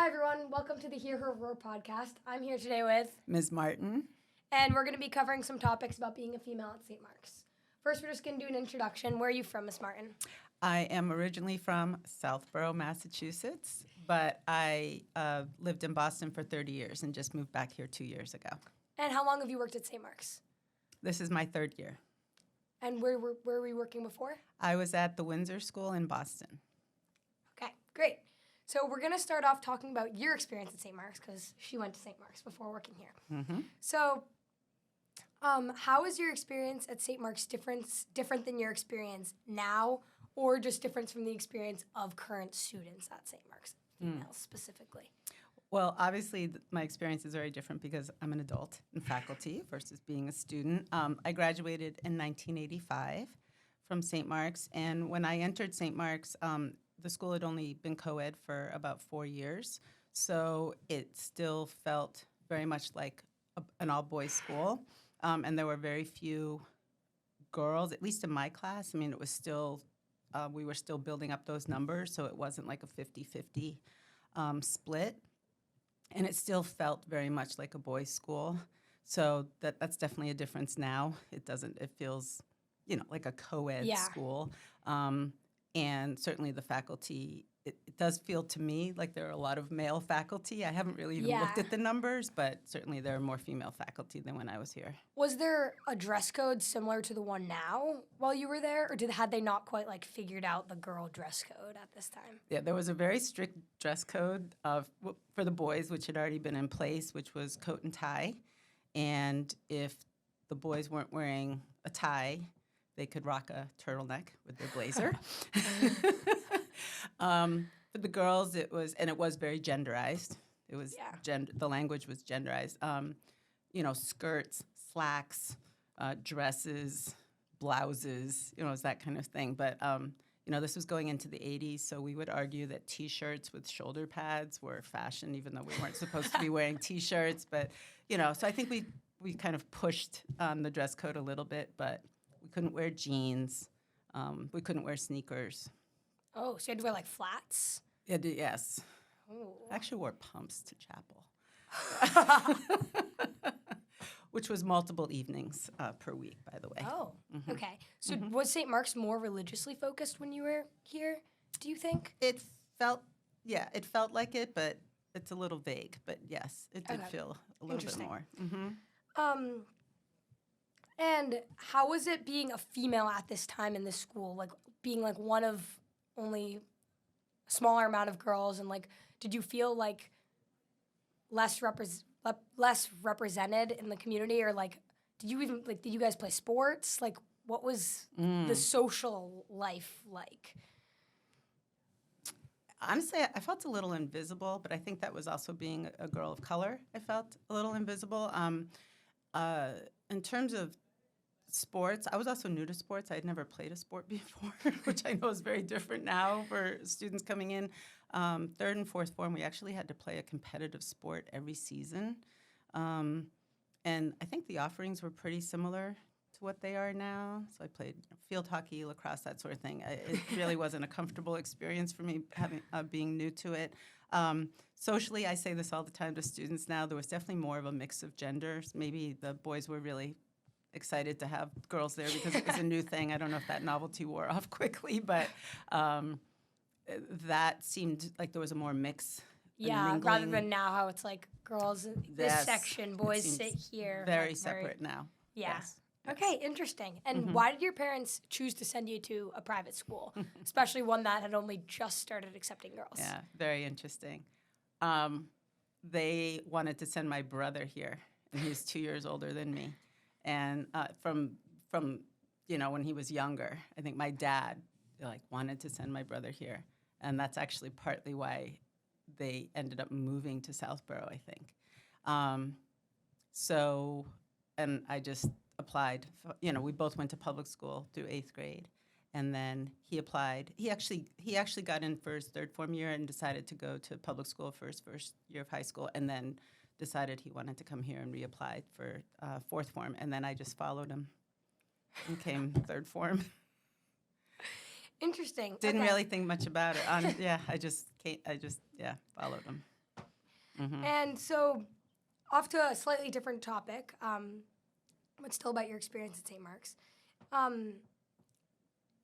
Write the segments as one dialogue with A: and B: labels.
A: everyone. Welcome to the Hear Her Roar podcast. I'm here today with
B: Ms. Martin.
A: And we're going to be covering some topics about being a female at St. Mark's. First, we're just going to do an introduction. Where are you from, Miss Martin?
B: I am originally from Southborough, Massachusetts, but I lived in Boston for 30 years and just moved back here 2 years ago.
A: And how long have you worked at St. Mark's?
B: This is my third year.
A: And where were you working before?
B: I was at the Windsor School in Boston.
A: Okay, great. So we're going to start off talking about your experience at St. Mark's because she went to St. Mark's before working here.
B: Mm-hmm.
A: So how is your experience at St. Mark's different than your experience now, or just different from the experience of current students at St. Mark's, females specifically?
B: Well, obviously, my experience is very different because I'm an adult in faculty versus being a student. I graduated in 1985 from St. Mark's, and when I entered St. Mark's, the school had only been co-ed for about 4 years, so it still felt very much like an all-boys school, and there were very few girls, at least in my class. I mean, it was still, we were still building up those numbers, so it wasn't like a 50-50 split, and it still felt very much like a boys' school, so that's definitely a difference now. It feels, like a co-ed school. And certainly the faculty, it does feel to me like there are a lot of male faculty. I haven't really even looked at the numbers, but certainly there are more female faculty than when I was here.
A: Was there a dress code similar to the one now while you were there, or had they not quite figured out the girl dress code at this time?
B: Yeah, there was a very strict dress code for the boys, which had already been in place, which was coat and tie. And if the boys weren't wearing a tie, they could rock a turtleneck with their blazer. For the girls, it was very genderized. It was the language was genderized. Skirts, slacks, dresses, blouses. It was that kind of thing. But this was going into the 80s, so we would argue that T-shirts with shoulder pads were fashion, even though we weren't supposed to be wearing T-shirts. But so I think we kind of pushed on the dress code a little bit, but we couldn't wear jeans. We couldn't wear sneakers.
A: Oh, so you had to wear flats?
B: Yes.
A: Ooh.
B: I actually wore pumps to chapel, which was multiple evenings per week, by the way.
A: Oh, okay. So was St. Mark's more religiously focused when you were here, do you think?
B: It felt like it, but it's a little vague. But yes, it did feel a little bit more. Mm-hmm.
A: And how was it being a female at this time in this school? Being one of only a smaller amount of girls, and did you feel less represented in the community, or did you guys play sports? What was the social life like?
B: Honestly, I felt a little invisible, but I think that was also being a girl of color. I felt a little invisible. In terms of sports, I was also new to sports. I had never played a sport before, which I know is very different now for students coming in. Third and fourth form, we actually had to play a competitive sport every season. And I think the offerings were pretty similar to what they are now. So I played field hockey, lacrosse, that sort of thing. It really wasn't a comfortable experience for me being new to it. Socially, I say this all the time to students now, there was definitely more of a mix of genders. Maybe the boys were really excited to have girls there because it was a new thing. I don't know if that novelty wore off quickly, but that seemed like there was a more mix.
A: Yeah, rather than now how it's girls in this section, boys sit here.
B: Very separate now.
A: Yeah.
B: Yes.
A: Okay, interesting. And why did your parents choose to send you to a private school, especially one that had only just started accepting girls?
B: Yeah, very interesting. They wanted to send my brother here, and he's 2 years older than me. And from when he was younger, I think my dad wanted to send my brother here, and that's actually partly why they ended up moving to Southborough, I think. And I just applied. We both went to public school through 8th grade, and then he applied. He actually got in for his third form year and decided to go to public school for his first year of high school, and then decided he wanted to come here and reapplied for fourth form, and then I just followed him and came third form.
A: Interesting.
B: Didn't really think much about it. I just followed him.
A: And so, off to a slightly different topic, but still about your experience at St. Mark's.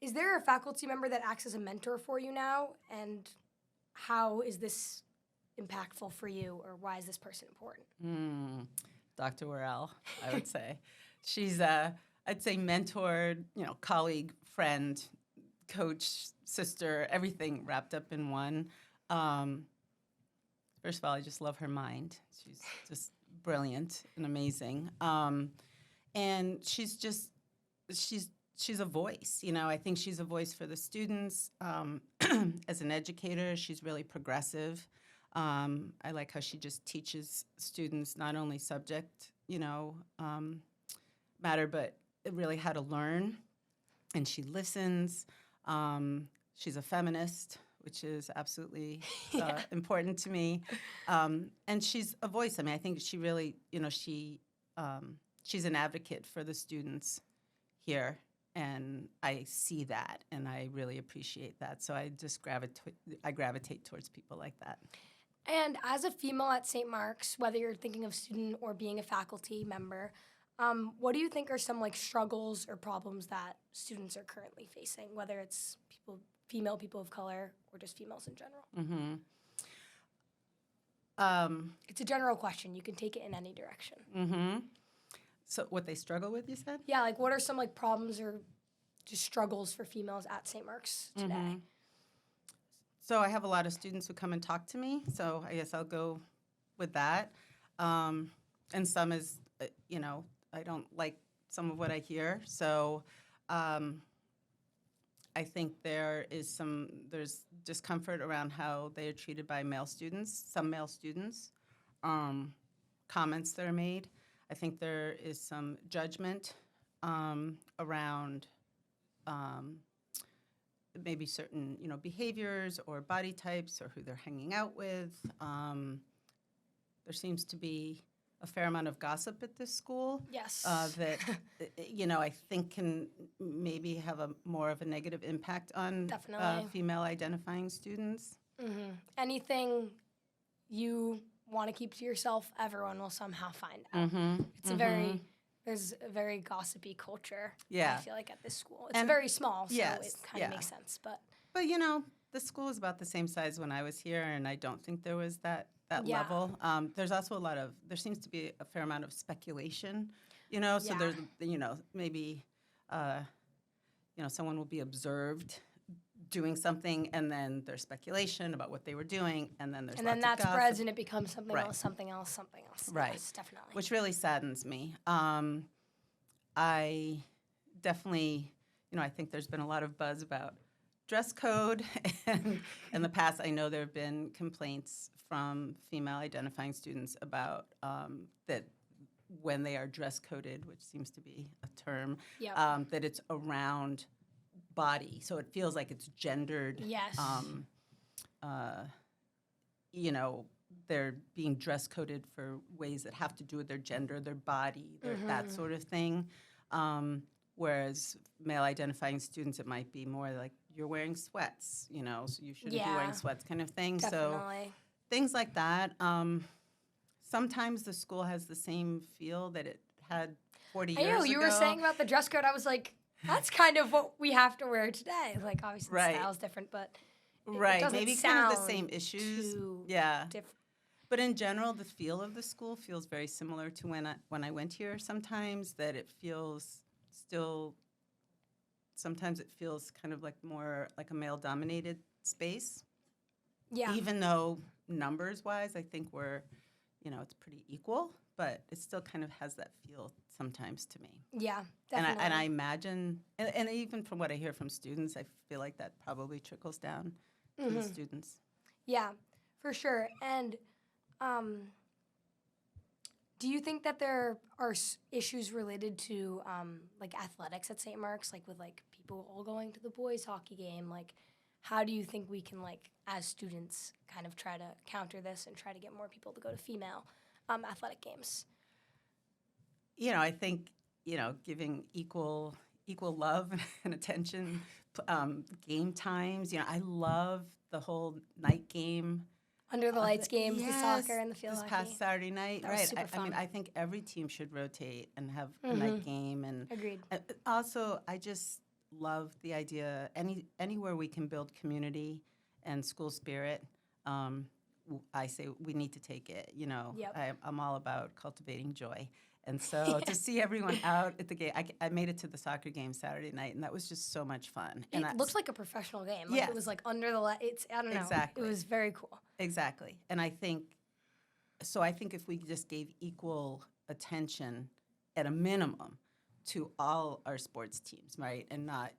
A: Is there a faculty member that acts as a mentor for you now? And how is this impactful for you, or why is this person important?
B: Dr. Worrell, I would say. She's I'd say mentor, colleague, friend, coach, sister, everything wrapped up in one. First of all, I just love her mind. She's just brilliant and amazing. And she's a voice. I think she's a voice for the students. As an educator, she's really progressive. I like how she just teaches students not only subject, matter, but really how to learn. And she listens. She's a feminist, which is absolutely important to me. And she's a voice. I mean, I think she really, she's an advocate for the students here. And I see that, and I really appreciate that. So I just gravitate towards people like that.
A: And as a female at St. Mark's, whether you're thinking of student or being a faculty member, what do you think are some struggles or problems that students are currently facing, whether it's female people of color or just females in general? It's a general question. You can take it in any direction.
B: So what they struggle with, you said?
A: Yeah, what are some problems or just struggles for females at St. Mark's today?
B: So I have a lot of students who come and talk to me, so I guess I'll go with that. And some is, I don't like some of what I hear. So I think there's discomfort around how they are treated by some male students, comments that are made. I think there is some judgment around maybe certain, behaviors or body types or who they're hanging out with. There seems to be a fair amount of gossip at this school.
A: Yes.
B: That, I think can maybe have more of a negative impact on female identifying students.
A: Anything you want to keep to yourself, everyone will somehow find out. It's there's a very gossipy culture, I feel like, at this school. It's very small, so it kind of makes sense. But
B: the school is about the same size when I was here, and I don't think there was that level. There's also there seems to be a fair amount of speculation, so there's, maybe, someone will be observed doing something, and then there's speculation about what they were doing, and then there's
A: that
B: gossip.
A: spreads, and it becomes something else, something else, something else.
B: Right.
A: Yes, definitely.
B: Which really saddens me. I definitely, I think there's been a lot of buzz about dress code, and in the past, I know there have been complaints from female identifying students about that when they are dress coded, which seems to be a term, that it's around body, so it feels like it's gendered.
A: Yes.
B: They're being dress coded for ways that have to do with their gender, their body, that sort of thing. Whereas male identifying students, it might be more like you're wearing sweats, so you shouldn't be wearing sweats, kind of thing.
A: Definitely.
B: So things like that. Sometimes the school has the same feel that it had 40 years ago. I know,
A: you were saying about the dress code, I was like, that's kind of what we have to wear today. Obviously the style's different, but it doesn't
B: maybe
A: sound
B: kind of the same issues.
A: Different.
B: But in general, the feel of the school feels very similar to when I went here sometimes, that it feels sometimes it feels kind of more like a male-dominated space.
A: Yeah.
B: Even though numbers-wise, I think it's pretty equal, but it still kind of has that feel sometimes to me.
A: Yeah, definitely.
B: And I imagine, and even from what I hear from students, I feel like that probably trickles down to the students.
A: Yeah, for sure. And do you think that there are issues related to athletics at St. Mark's, with people all going to the boys' hockey game? How do you think we can as students kind of try to counter this and try to get more people to go to female athletic games?
B: I think giving equal love and attention, game times. I love the whole night game
A: Under the lights games, the
B: Yes,
A: soccer and the field
B: this
A: hockey.
B: past Saturday night,
A: That was
B: right?
A: super
B: I mean,
A: fun.
B: I think every team should rotate and have a night game. And
A: Agreed.
B: also, I just love the idea anywhere we can build community and school spirit. I say we need to take it. You know,
A: Yep.
B: I'm all about cultivating joy. And so to see everyone out at the game, I made it to the soccer game Saturday night, and that was just so much fun. And
A: It looked like a professional game. Like it was
B: Yes.
A: like under the lights. I don't know.
B: Exactly.
A: It was very cool.
B: Exactly. And I think if we just gave equal attention at a minimum to all our sports teams, right? And not,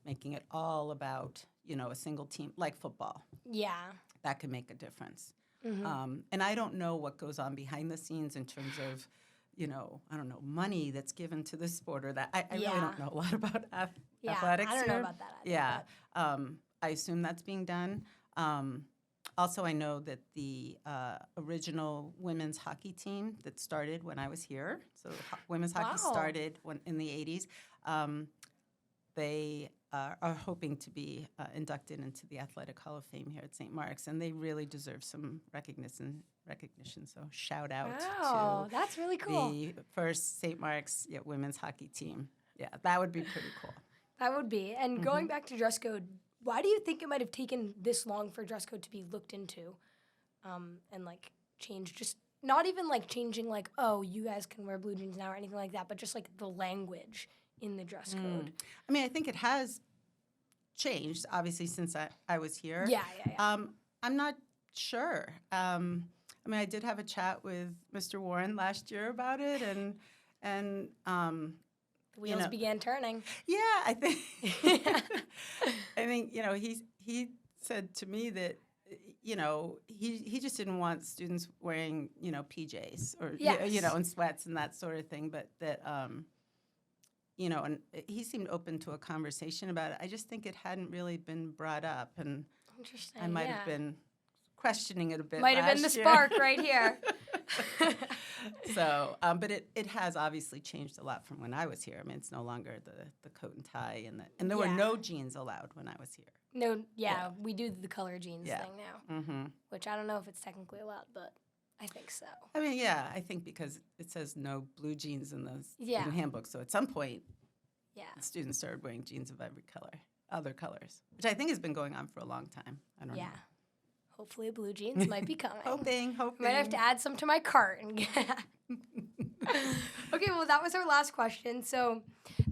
B: making it all about, a single team like football.
A: Yeah.
B: That could make a difference. And I don't know what goes on behind the scenes in terms of, I don't know, money that's given to this sport or that. I really don't know a lot about athletics.
A: I don't know
B: here.
A: about that either.
B: Yeah. I assume that's being done. Also, I know that the original women's hockey team that started when I was here, so women's hockey started in the 80s, they are hoping to be inducted into the Athletic Hall of Fame here at St. Mark's, and they really deserve some recognition. So shout out to
A: that's really cool.
B: the first St. Mark's women's hockey team. Yeah, that would be pretty cool.
A: That would be. And going back to dress code, why do you think it might have taken this long for dress code to be looked into and, like, changed? Just not even, like, changing, like, oh, you guys can wear blue jeans now or anything like that, but just, like, the language in the dress code.
B: I mean, I think it has changed, obviously, since I was here.
A: Yeah.
B: I'm not sure. I mean, I did have a chat with Mr. Warren last year about it, and
A: The wheels began turning.
B: Yeah, I think he said to me that he just didn't want students wearing PJs or and sweats and that sort of thing, but that and he seemed open to a conversation about it. I just think it hadn't really been brought up, and
A: Interesting.
B: I might have been questioning it a bit.
A: Might have been the spark right here.
B: So, but it has obviously changed a lot from when I was here. I mean, it's no longer the coat and tie, and there were no jeans allowed when I was here.
A: No, we do the color jeans thing now,
B: Mm-hmm.
A: which I don't know if it's technically allowed, but I think so.
B: I mean, I think because it says no blue jeans in the student handbook, so at some point, students started wearing jeans of every color, other colors, which I think has been going on for a long time. I don't know.
A: Hopefully blue jeans might be coming.
B: Hoping.
A: Might have to add some to my cart. Okay, well, that was our last question. So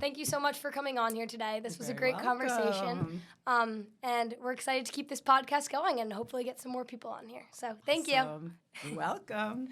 A: thank you so much for coming on here today. This was a great conversation. And we're excited to keep this podcast going and hopefully get some more people on here. So thank you.
B: You're welcome.